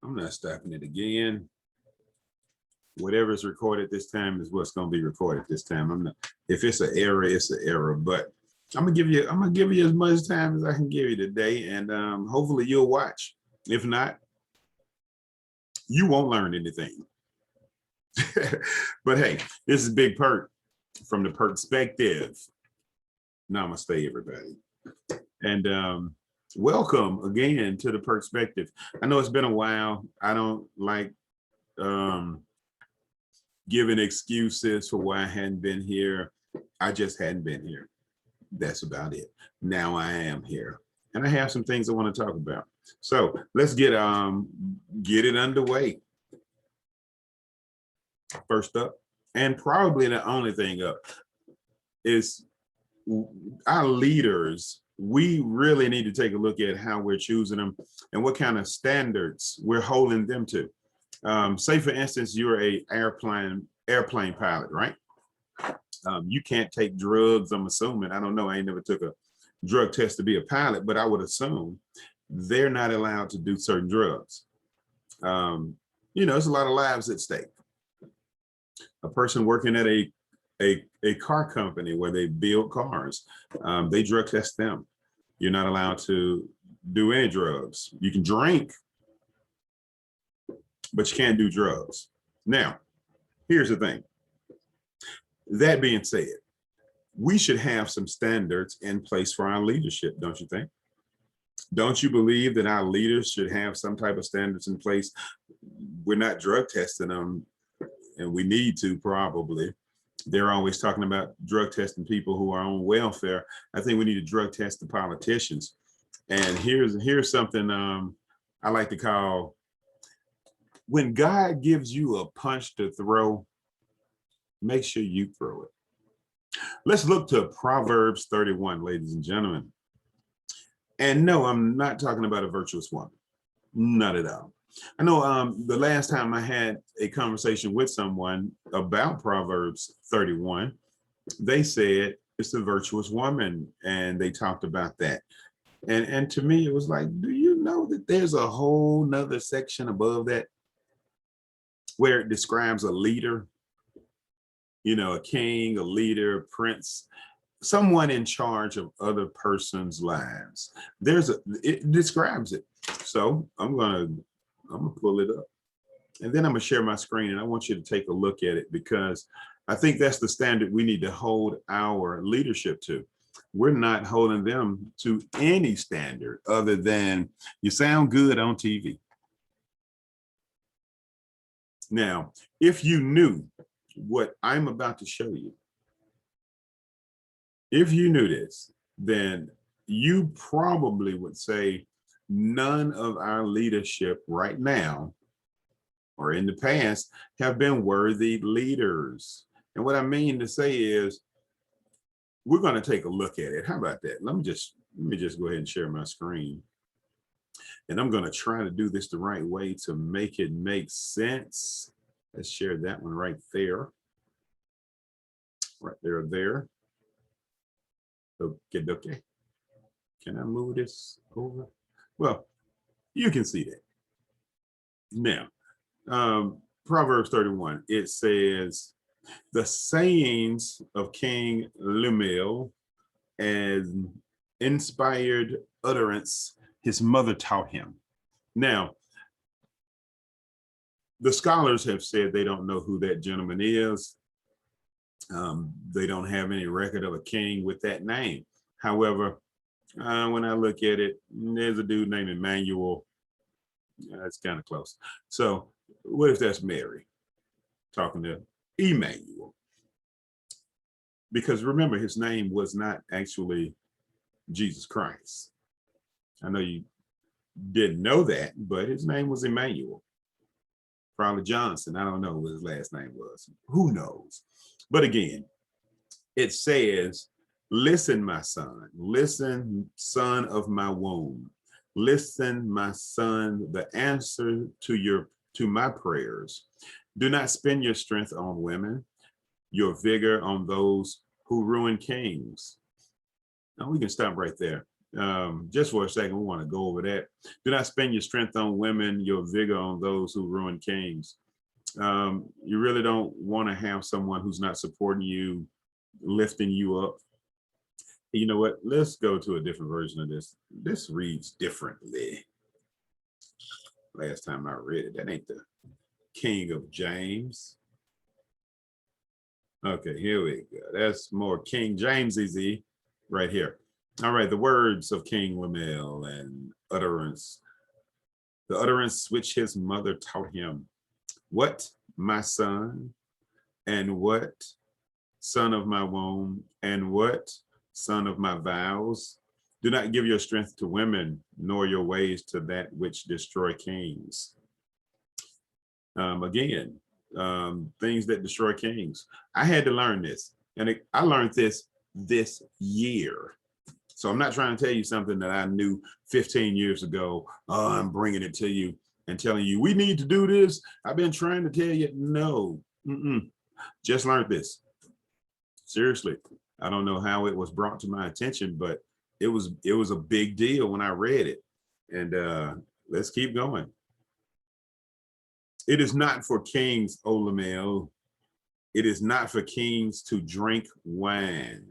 I'm not stopping it again. Whatever is recorded this time is what's going to be recorded this time. I'm not. If it's an error, it's an error. But I'm gonna give you as much time as I can give you today, and hopefully you'll watch. If not, you won't learn anything. But hey, this is Big Perk from the Perspective. Namaste, everybody, and welcome again to the Perspective. I know it's been a while. I don't like giving excuses for why I hadn't been here. I just hadn't been here. That's about it. Now I am here, and I have some things I want to talk about. So let's get it underway. First up, and probably the only thing up, is our leaders. We really need to take a look at how we're choosing them and what kind of standards we're holding them to. Say, for instance, you're a airplane pilot, right? You can't take drugs, I'm assuming. I don't know. I ain't never took a drug test to be a pilot, but I would assume they're not allowed to do certain drugs. It's a lot of lives at stake. A person working at a car company where they build cars, they drug test them. You're not allowed to do any drugs. You can drink, but you can't do drugs. Now, here's the thing. That being said, we should have some standards in place for our leadership, don't you think? Don't you believe that our leaders should have some type of standards in place? We're not drug testing them, and we need to probably. They're always talking about drug testing people who are on welfare. I think we need to drug test the politicians. And here's something I like to call, when God gives you a punch to throw, make sure you throw it. Let's look to Proverbs 31, ladies and gentlemen. And no, I'm not talking about a virtuous woman. Not at all. I know the last time I had a conversation with someone about Proverbs 31, they said it's a virtuous woman, and they talked about that. And to me, it was like, do you know that there's a whole nother section above that where it describes a leader? A king, a leader, prince, someone in charge of other person's lives. It describes it. So I'm gonna pull it up, and then I'm gonna share my screen, and I want you to take a look at it, because I think that's the standard we need to hold our leadership to. We're not holding them to any standard other than you sound good on TV. Now, if you knew what I'm about to show you, if you knew this, then you probably would say none of our leadership right now or in the past have been worthy leaders. And what I mean to say is, we're going to take a look at it. How about that? Let me just go ahead and share my screen. And I'm going to try to do this the right way to make it make sense. Let's share that one right there. Right there. Okay. Can I move this over? Well, you can see that. Now, Proverbs 31, it says, the sayings of King Lemuel, and inspired utterance his mother taught him. Now, the scholars have said they don't know who that gentleman is. They don't have any record of a king with that name. However, when I look at it, there's a dude named Emmanuel. That's kind of close. So what if that's Mary talking to Emmanuel? Because remember, his name was not actually Jesus Christ. I know you didn't know that, but his name was Emmanuel. Probably Johnson. I don't know what his last name was. Who knows? But again, it says, listen, my son. Listen, son of my womb. Listen, my son, the answer to my prayers. Do not spend your strength on women, your vigor on those who ruin kings. Now we can stop right there. Just for a second, we want to go over that. Do not spend your strength on women, your vigor on those who ruin kings. You really don't want to have someone who's not supporting you, lifting you up. You know what? Let's go to a different version of this. This reads differently. Last time I read it, that ain't the King of James. Okay, here we go. That's more King James easy right here. All right, the words of King Lemuel and utterance. The utterance which his mother taught him. What, my son, and what, son of my womb, and what, son of my vows? Do not give your strength to women, nor your ways to that which destroy kings. Again, things that destroy kings. I had to learn this, and I learned this year. So I'm not trying to tell you something that I knew 15 years ago. Oh, I'm bringing it to you and telling you, we need to do this. I've been trying to tell you, no, just learned this. Seriously, I don't know how it was brought to my attention, but it was a big deal when I read it. And let's keep going. It is not for kings, O Lemuel. It is not for kings to drink wine,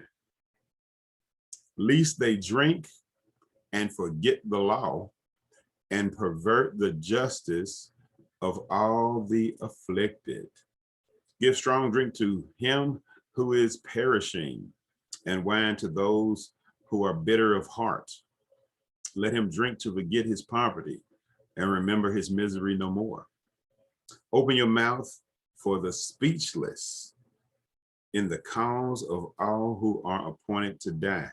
lest they drink and forget the law and pervert the justice of all the afflicted. Give strong drink to him who is perishing, and wine to those who are bitter of heart. Let him drink to forget his poverty and remember his misery no more. Open your mouth for the speechless in the cause of all who are appointed to die.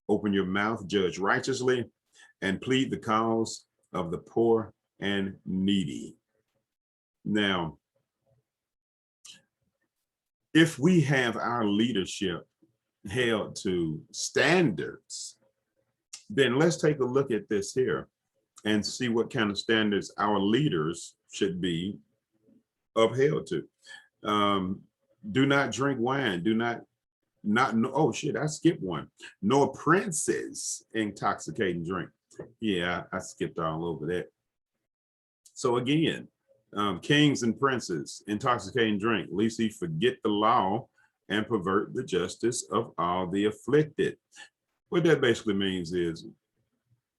Open your mouth, judge righteously, and plead the cause of the poor and needy. Now, if we have our leadership held to standards, then let's take a look at this here and see what kind of standards our leaders should be upheld to. Do not drink wine. Do not oh shit, I skipped one. Nor princes intoxicating drink. Yeah, I skipped all over that. So again, kings and princes intoxicating drink, lest he forget the law and pervert the justice of all the afflicted. What that basically means is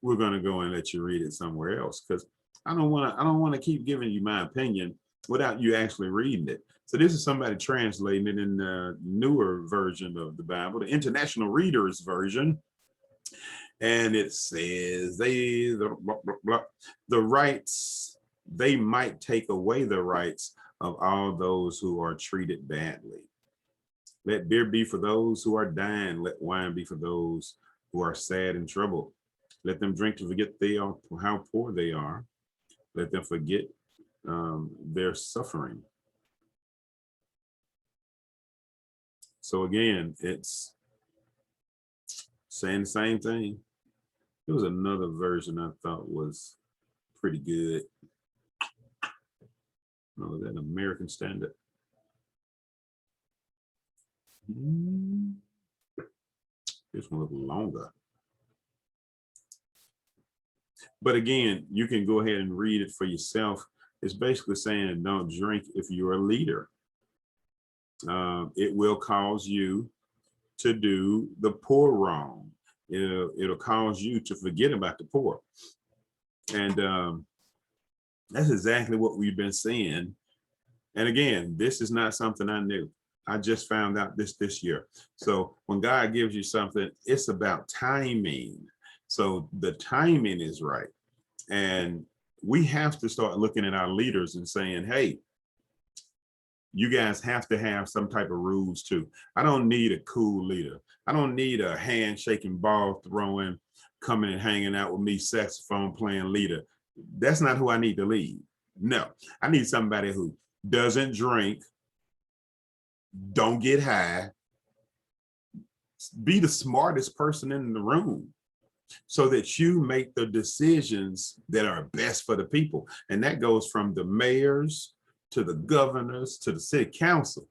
we're going to go and let you read it somewhere else, because I don't want to keep giving you my opinion without you actually reading it. So this is somebody translating it in the newer version of the Bible, the International Reader's Version. And it says the rights, they might take away the rights of all those who are treated badly. Let beer be for those who are dying. Let wine be for those who are sad and troubled. Let them drink to forget how poor they are. Let them forget their suffering. So again, it's saying the same thing. There was another version I thought was pretty good. Oh, that American Standard. This one looks longer. But again, you can go ahead and read it for yourself. It's basically saying don't drink if you're a leader. It will cause you to do the poor wrong. It'll cause you to forget about the poor. And that's exactly what we've been seeing. And again, this is not something I knew. I just found out this year. So when God gives you something, it's about timing. So the timing is right. And we have to start looking at our leaders and saying, hey, you guys have to have some type of rules too. I don't need a cool leader. I don't need a handshaking, ball throwing, coming and hanging out with me, saxophone playing leader. That's not who I need to lead. No, I need somebody who doesn't drink, don't get high, be the smartest person in the room so that you make the decisions that are best for the people. And that goes from the mayors to the governors to the city council.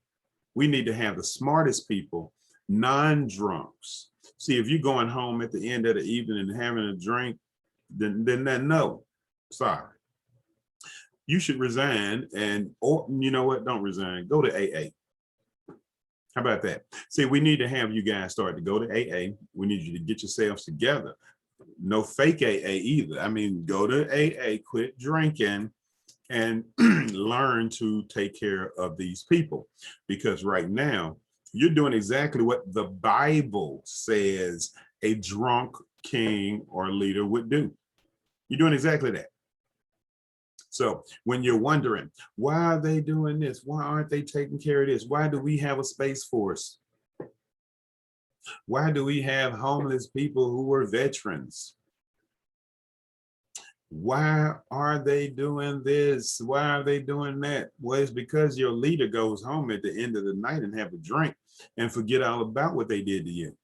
We need to have the smartest people Non-drunks. See, if you're going home at the end of the evening and having a drink, then no, sorry. You should resign, and or you know what? Don't resign. Go to AA. How about that? See, we need to have you guys start to go to AA. We need you to get yourselves together. No fake AA either. I mean, go to AA, quit drinking, and learn to take care of these people. Because right now, you're doing exactly what the Bible says a drunk king or leader would do. You're doing exactly that. So when you're wondering, why are they doing this? Why aren't they taking care of this? Why do we have a space force? Why do we have homeless people who are veterans? Why are they doing this? Why are they doing that? Well, it's because your leader goes home at the end of the night and have a drink and forget all about what they did to you.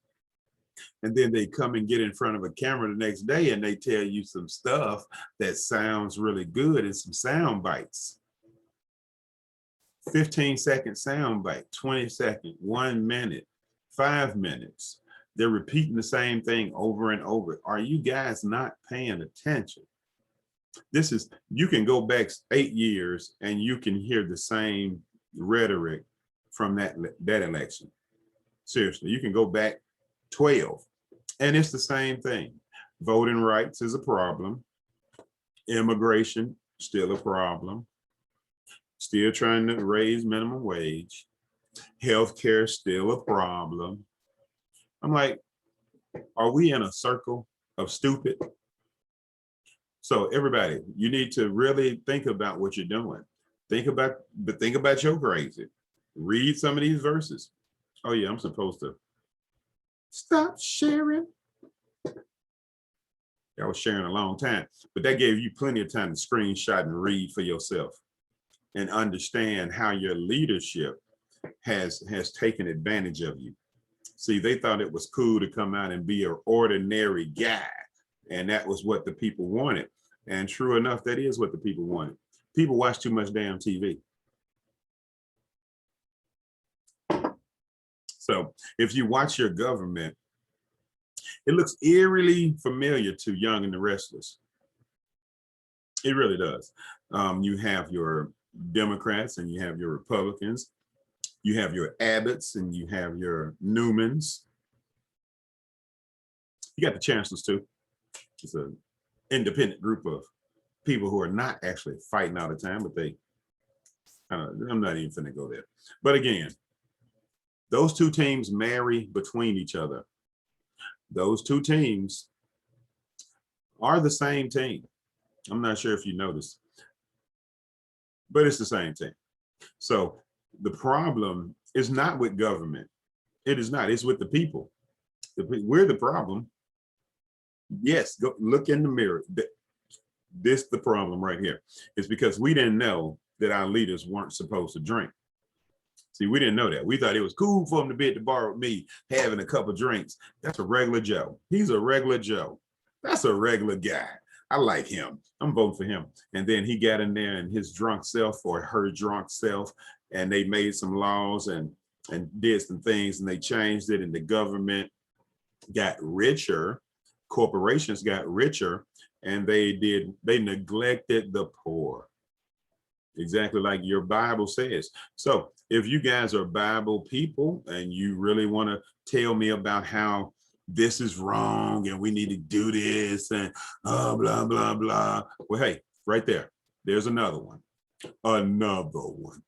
And then they come and get in front of a camera the next day and they tell you some stuff that sounds really good and some sound bites. 15-second sound bite, 20-second, 1 minute, 5 minutes. They're repeating the same thing over and over. Are you guys not paying attention? This is, you can go back 8 years and you can hear the same rhetoric from that election. Seriously, you can go back 12 and it's the same thing. Voting rights is a problem. Immigration, still a problem. Still trying to raise minimum wage. Healthcare, still a problem. I'm like, are we in a circle of stupid? So everybody, you need to really think about what you're doing. Think about your crazy. Read some of these verses. Oh yeah, I'm supposed to stop sharing. I was sharing a long time, but that gave you plenty of time to screenshot and read for yourself and understand how your leadership has taken advantage of you. See, they thought it was cool to come out and be an ordinary guy. And that was what the people wanted. And true enough, that is what the people wanted. People watch too much damn TV. So if you watch your government, it looks eerily familiar to Young and the Restless. It really does. You have your Democrats and you have your Republicans. You have your Abbotts and you have your Newmans. You got the chancellors too. It's an independent group of people who are not actually fighting all the time, but they, I'm not even finna go there. But again, those two teams marry between each other. Those two teams are the same team. I'm not sure if you noticed, but it's the same team. So the problem is not with government. It is not, it's with the people. We're the problem. Yes, go look in the mirror. This the problem right here. It's because we didn't know that our leaders weren't supposed to drink. See, we didn't know that. We thought it was cool for him to be at the bar with me, having a couple drinks. That's a regular Joe. He's a regular Joe. That's a regular guy. I like him. I'm voting for him. And then he got in there and his drunk self or her drunk self, and they made some laws and did some things and they changed it, and the government got richer, corporations got richer, and they neglected the poor. Exactly like your Bible says. So if you guys are Bible people and you really want to tell me about how this is wrong and we need to do this and blah, blah, blah. Well, hey, right there, there's another one. Another one.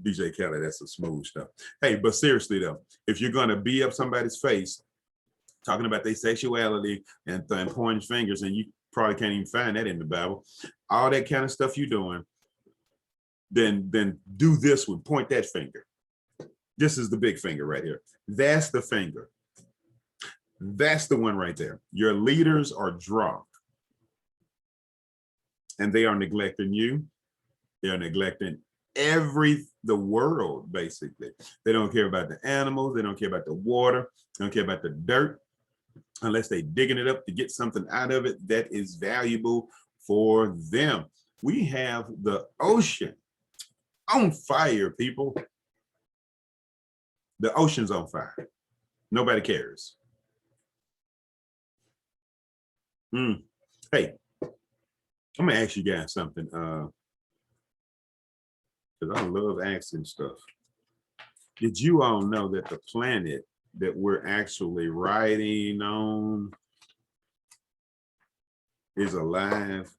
DJ Kelly, that's some smooth stuff. Hey, but seriously though, if you're going to be up somebody's face talking about their sexuality and pointing fingers, and you probably can't even find that in the Bible, all that kind of stuff you're doing, then do this one, point that finger. This is the big finger right here. That's the finger. That's the one right there. Your leaders are drunk and they are neglecting you. They're neglecting the world, basically. They don't care about the animals. They don't care about the water. They don't care about the dirt unless they're digging it up to get something out of it that is valuable for them. We have the ocean on fire, people. The ocean's on fire. Nobody cares. Hey, I'm gonna ask you guys something, because I love asking stuff. Did you all know that the planet that we're actually riding on is alive?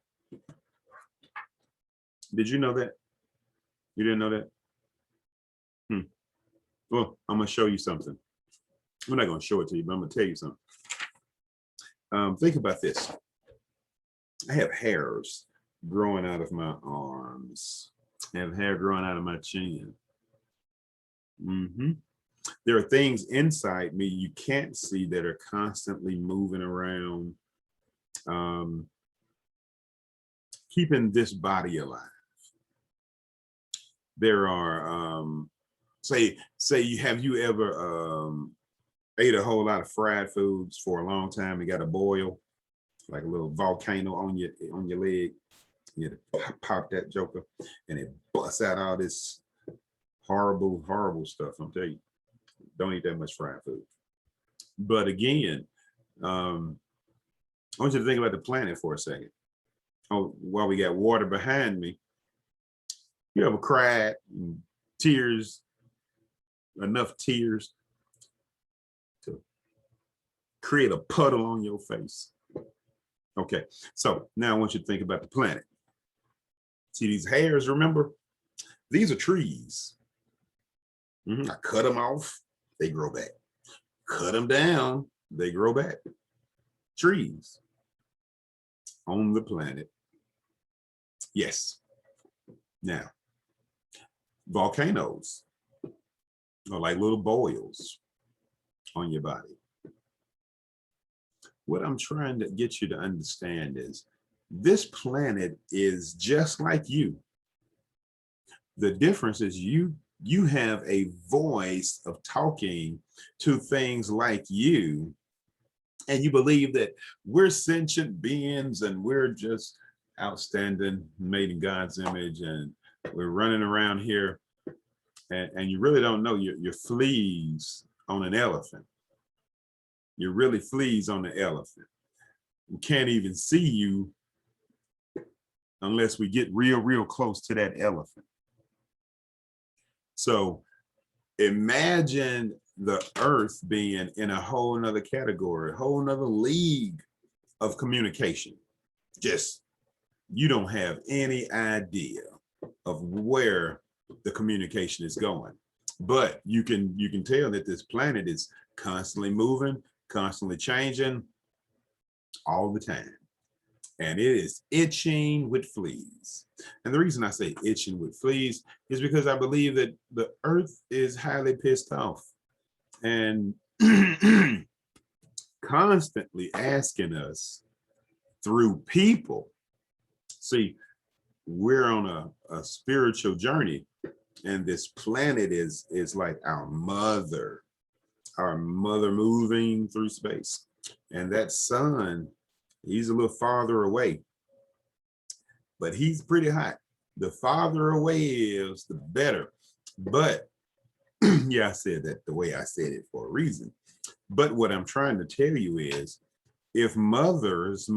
Did you know that? You didn't know that? Well, I'm gonna show you something. I'm not gonna show it to you, but I'm gonna tell you something. Think about this. I have hairs growing out of my arms. I have hair growing out of my chin. There are things inside me you can't see that are constantly moving around, keeping this body alive. There are, say you ever ate a whole lot of fried foods for a long time and got a boil, like a little volcano on your leg? You pop that joker and it busts out all this horrible stuff. I'm telling you, don't eat that much fried food. But again, I want you to think about the planet for a second. Oh, while we got water behind me, you ever cried tears, enough tears to create a puddle on your face? Okay, so now I want you to think about the planet. See these hairs, remember? These are trees. I cut them off, they grow back. Cut them down, they grow back. Trees on the planet. Yes. Now, volcanoes are like little boils on your body. What I'm trying to get you to understand is this planet is just like you. The difference is you have a voice of talking to things like you, and you believe that we're sentient beings and we're just outstanding, made in God's image, and we're running around here, and you really don't know you're fleas on an elephant. You're really fleas on the elephant. We can't even see you unless we get real close to that elephant. So imagine the earth being in a whole nother category, a whole nother league of communication. Just, you don't have any idea of where the communication is going. But you can tell that this planet is constantly moving, constantly changing all the time. And it is itching with fleas. And the reason I say itching with fleas is because I believe that the earth is highly pissed off and constantly asking us through people. See, we're on a spiritual journey, and this planet is like our mother moving through space. And that sun, he's a little farther away, but he's pretty hot. The farther away is, the better. But yeah, I said that the way I said it for a reason. But what I'm trying to tell you is, if mothers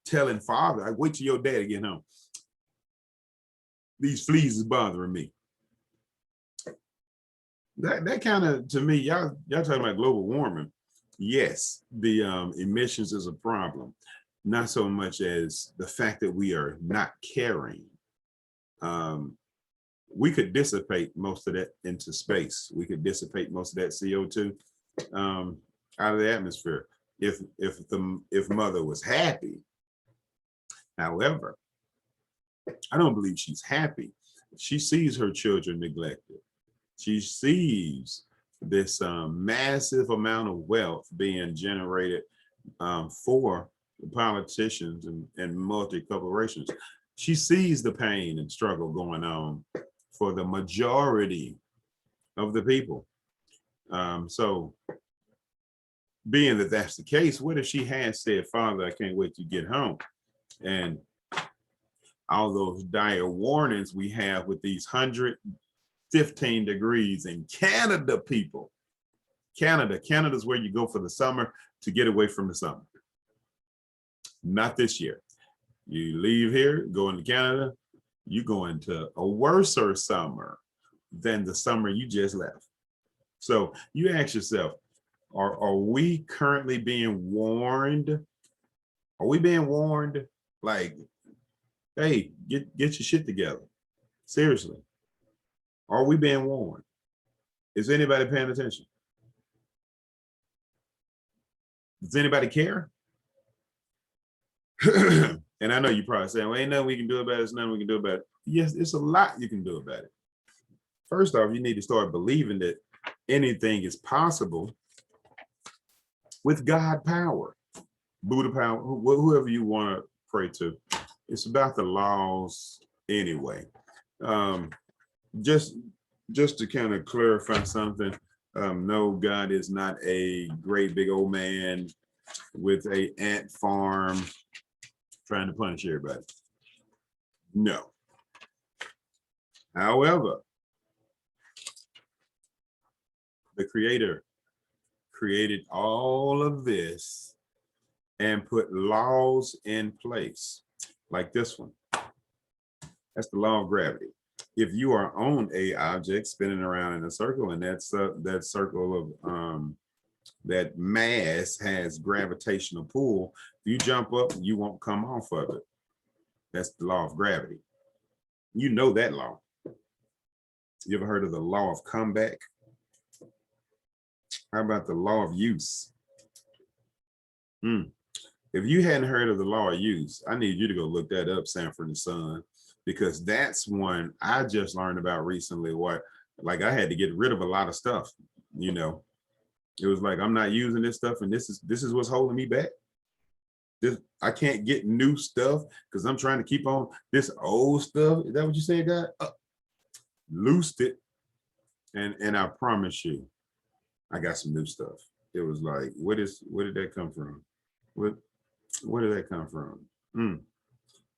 telling father, I wait till your daddy get home, these fleas is bothering me. That kind of, to me, y'all talking about global warming. Yes, the emissions is a problem, not so much as the fact that we are not caring. We could dissipate most of that into space. We could dissipate most of that CO2 out of the atmosphere if mother was happy. However, I don't believe she's happy. She sees her children neglected. She sees this massive amount of wealth being generated for the politicians and multi-corporations. She sees the pain and struggle going on for the majority of the people. So being that that's the case, what if she had said, Father, I can't wait to get home? And all those dire warnings we have with these 100 15 degrees in Canada, people. Canada's where you go for the summer to get away from the summer. Not this year. You leave here, go into Canada, you go into a worser summer than the summer you just left. So you ask yourself, are we currently being warned? Are we being warned? Like, hey, get your shit together. Seriously. Are we being warned? Is anybody paying attention? Does anybody care? And I know you're probably saying, well, ain't nothing we can do about it. There's nothing we can do about it. Yes, it's a lot you can do about it. First off, you need to start believing that anything is possible with God power, Buddha power, whoever you want to pray to. It's about the laws anyway. Just to kind of clarify something, no, God is not a great big old man with a ant farm trying to punish everybody. No. However, the Creator created all of this and put laws in place, like this one. That's the law of gravity. If you are on a object spinning around in a circle, and that circle of that mass has gravitational pull, if you jump up, you won't come off of it. That's the law of gravity. You know that law. You ever heard of the law of comeback? How about the law of use? If you hadn't heard of the law of use, I need you to go look that up, Sanford and Son, because that's one I just learned about recently. Like I had to get rid of a lot of stuff, you know. It was like, I'm not using this stuff, and this is what's holding me back. I can't get new stuff because I'm trying to keep on this old stuff. Is that what you said, God? Loosed it, and I promise you, I got some new stuff. It was like, where did that come from? Where did that come from?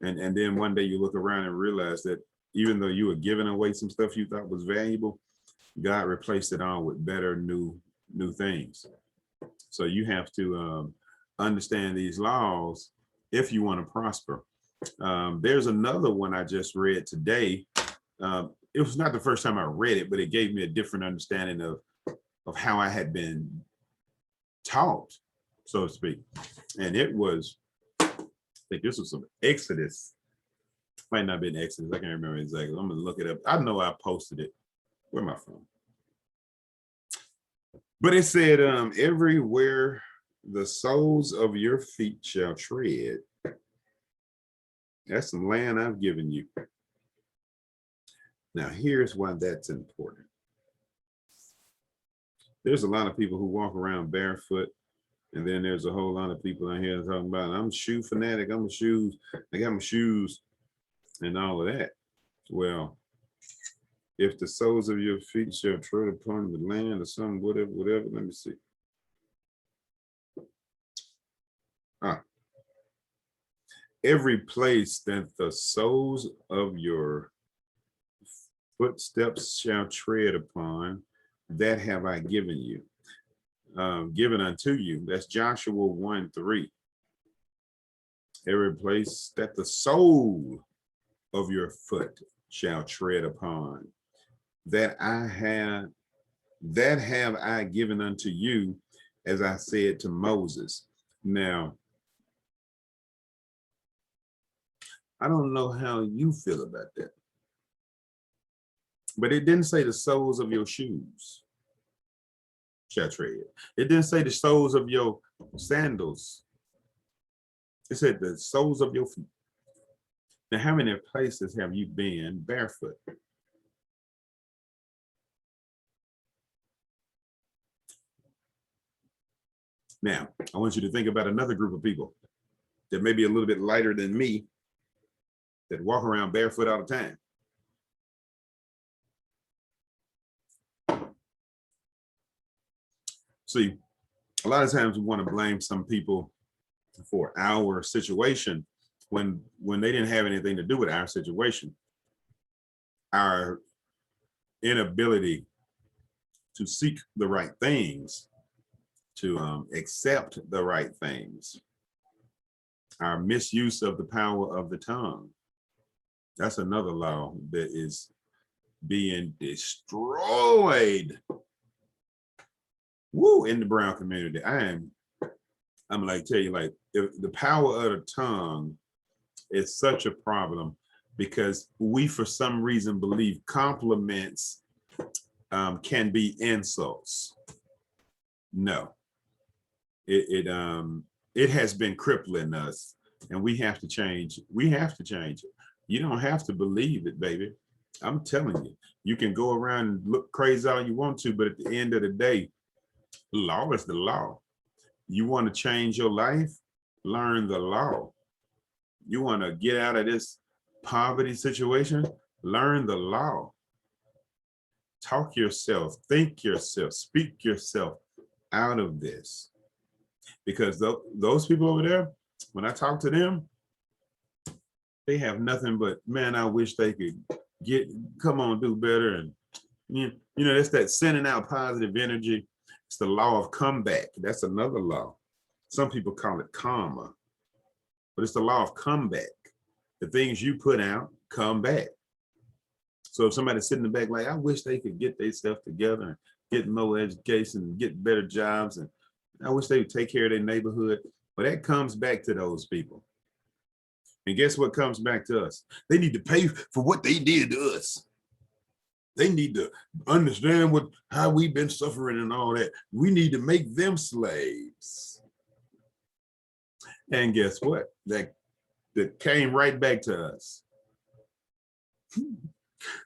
And then one day you look around and realize that even though you were giving away some stuff you thought was valuable, God replaced it all with better new things. So you have to understand these laws if you want to prosper. There's another one I just read today. It was not the first time I read it, but it gave me a different understanding of how I had been taught, so to speak. And it was, I think this was some Exodus. Might not have been Exodus. I can't remember exactly. I'm gonna look it up. I know I posted it. Where am I from? But it said, everywhere the soles of your feet shall tread. That's some land I've given you. Now, here's why that's important. There's a lot of people who walk around barefoot, and then there's a whole lot of people out here talking about, I'm a shoe fanatic, I got my shoes and all of that. Well, if the soles of your feet shall tread upon the land or something, whatever, let me see. Every place that the soles of your footsteps shall tread upon, that have I given you. Given unto you. That's Joshua 1:3. Every place that the sole of your foot shall tread upon, that have I given unto you, as I said to Moses. Now, I don't know how you feel about that, but it didn't say the soles of your shoes shall tread. It didn't say the soles of your sandals. It said the soles of your feet. Now, how many places have you been barefoot? Now, I want you to think about another group of people that may be a little bit lighter than me, that walk around barefoot all the time. See, a lot of times we want to blame some people for our situation when they didn't have anything to do with our situation. Our inability to seek the right things, to accept the right things, our misuse of the power of the tongue. That's another law that is being destroyed. Woo, in the brown community. I'm like, tell you, like, the power of the tongue is such a problem because we, for some reason, believe compliments can be insults. No, it has been crippling us, and we have to change. We have to change it. You don't have to believe it, baby. I'm telling you, you can go around and look crazy all you want to, but at the end of the day, law is the law. You want to change your life? Learn the law. You want to get out of this poverty situation? Learn the law. Talk yourself, think yourself, speak yourself out of this. Because those people over there, when I talk to them, they have nothing but, man, I wish they could come on, do better. And you know, that's that sending out positive energy. It's the law of comeback. That's another law. Some people call it karma, but it's the law of comeback. The things you put out come back. So if somebody's sitting in the back like, I wish they could get their stuff together and get more education and get better jobs, and I wish they would take care of their neighborhood. But that comes back to those people. And guess what comes back to us? They need to pay for what they did to us. They need to understand how we've been suffering and all that. We need to make them slaves. And guess what? That came right back to us.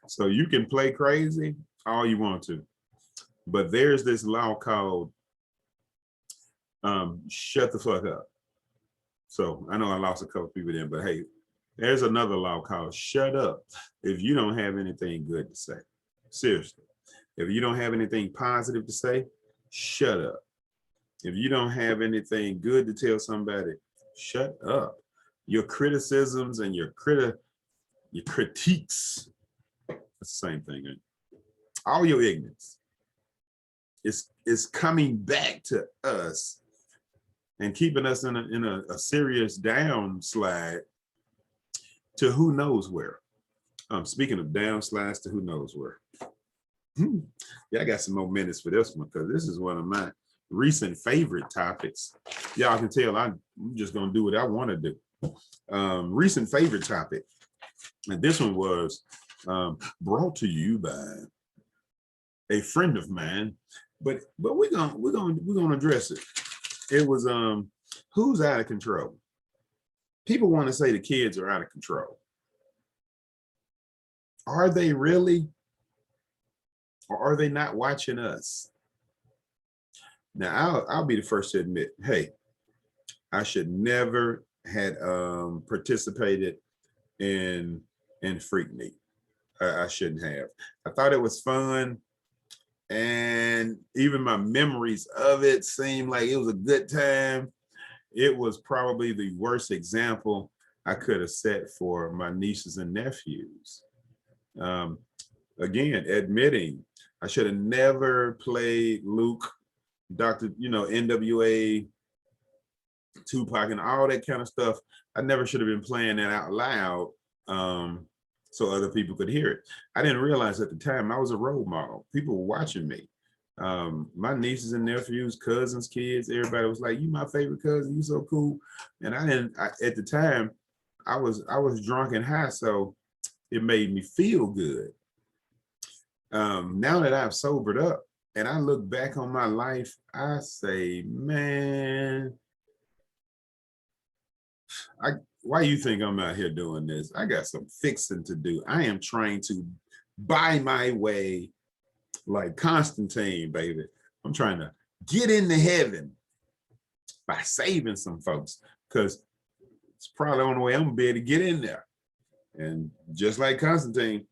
So you can play crazy all you want to, but there's this law called shut the fuck up. So I know I lost a couple people then, but hey, there's another law called shut up if you don't have anything good to say. Seriously, if you don't have anything positive to say, shut up. If you don't have anything good to tell somebody, shut up. Your criticisms and your critiques, that's the same thing. Right? All your ignorance is coming back to us and keeping us in a serious downslide to who knows where. Speaking of downslides to who knows where. Yeah, I got some more minutes for this one because this is one of my recent favorite topics. Y'all can tell I'm just gonna do what I want to do. Recent favorite topic, and this one was brought to you by a friend of mine, but we're gonna address it. It was who's out of control? People want to say the kids are out of control. Are they really? Or are they not watching us? Now, I'll be the first to admit, hey, I should never had participated in Freak Meet. I shouldn't have. I thought it was fun, and even my memories of it seemed like it was a good time. It was probably the worst example I could have set for my nieces and nephews. Again, admitting I should have never played Luke, Dr. NWA, Tupac, and all that kind of stuff. I never should have been playing that out loud so other people could hear it. I didn't realize at the time I was a role model. People were watching me. My nieces and nephews, cousins, kids, everybody was like, "You my favorite cousin, you so cool." And at the time, I was drunk and high, so it made me feel good. Now that I've sobered up and I look back on my life, I say, man, why you think I'm out here doing this? I got some fixing to do. I am trying to buy my way like Constantine, baby. I'm trying to get into heaven by saving some folks, because it's probably the only way I'm gonna be able to get in there. And just like Constantine,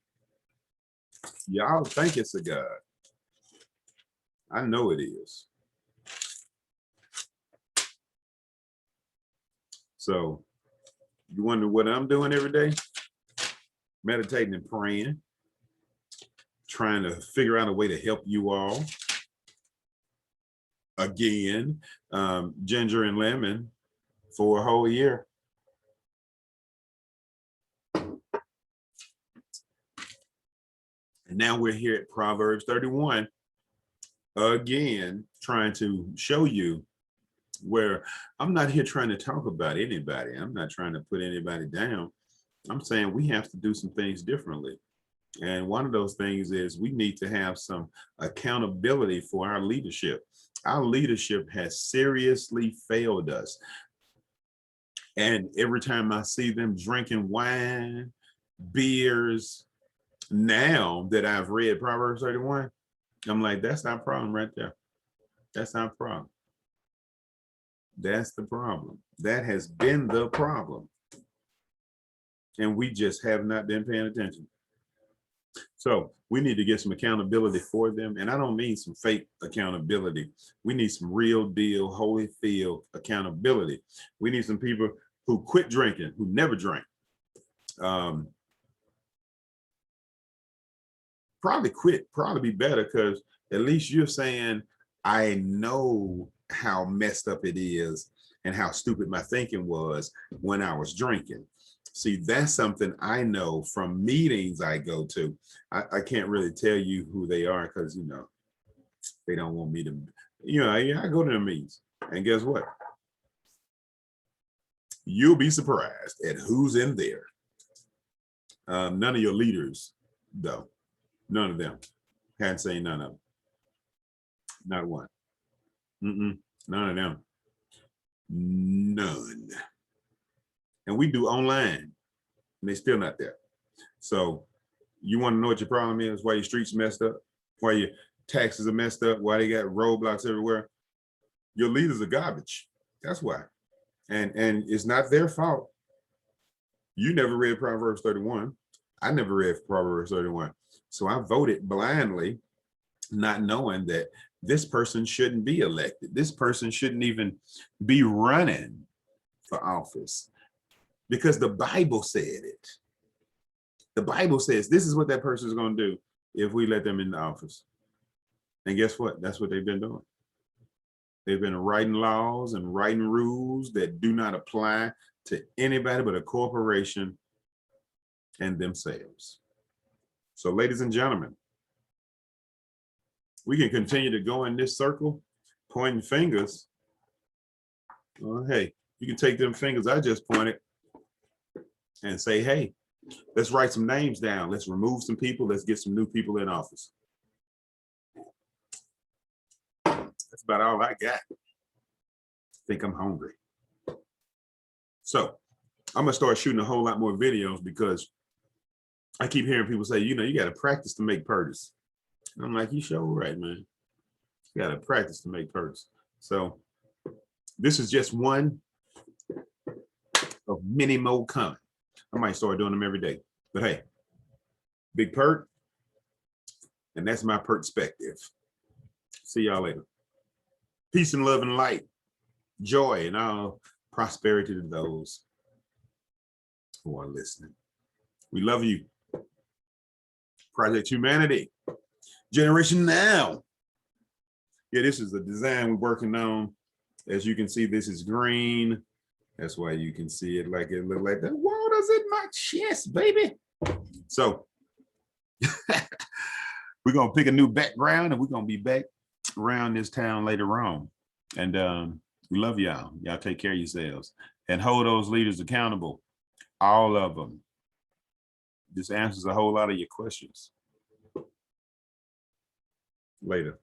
y'all think it's a God. I know it is. So you wonder what I'm doing every day? Meditating and praying. trying to figure out a way to help you all. Again, ginger and lemon for a whole year. And now we're here at Proverbs 31, again, trying to show you where I'm not here trying to talk about anybody. I'm not trying to put anybody down. I'm saying we have to do some things differently. And one of those things is we need to have some accountability for our leadership. Our leadership has seriously failed us. And every time I see them drinking wine, beers, now that I've read Proverbs 31, I'm like, that's our problem right there. That's our problem. That's the problem. That has been the problem. And we just have not been paying attention. So we need to get some accountability for them. And I don't mean some fake accountability. We need some real deal, Holyfield accountability. We need some people who quit drinking, who never drank. Probably quit, probably be better, because at least you're saying, I know how messed up it is and how stupid my thinking was when I was drinking. See, that's something I know from meetings I go to. I can't really tell you who they are because, you know, they don't want me to, you know, I go to the meetings and guess what? You'll be surprised at who's in there. None of your leaders, though. None of them. Hadn't seen none of them. Not one. None of them. None. And we do online, and they're still not there. So you want to know what your problem is, why your streets messed up, why your taxes are messed up, why they got roadblocks everywhere? Your leaders are garbage. That's why. And it's not their fault. You never read Proverbs 31. I never read Proverbs 31. So I voted blindly, not knowing that this person shouldn't be elected. This person shouldn't even be running for office, because the Bible said it. The Bible says this is what that person is going to do if we let them in the office. And guess what? That's what they've been doing. They've been writing laws and writing rules that do not apply to anybody but a corporation and themselves. So, ladies and gentlemen, we can continue to go in this circle, pointing fingers. Well, hey, you can take them fingers I just pointed and say, hey, let's write some names down. Let's remove some people. Let's get some new people in office. That's about all I got. I think I'm hungry. So I'm gonna start shooting a whole lot more videos, because I keep hearing people say, you know, you got to practice to make purse. And I'm like, you sure right, man. You got to practice to make purse. So this is just one of many more coming. I might start doing them every day. But hey, big perk. And that's my perspective. See y'all later. Peace and love and light, joy, and all prosperity to those who are listening. We love you. Project Humanity, Generation Now. Yeah, this is the design we're working on. As you can see, this is green. That's why you can see it like it look like that. Water's in my chest, baby. So we're gonna pick a new background, and we're gonna be back around this town later on. And we love y'all. Y'all take care of yourselves and hold those leaders accountable. All of them. This answers a whole lot of your questions. Later.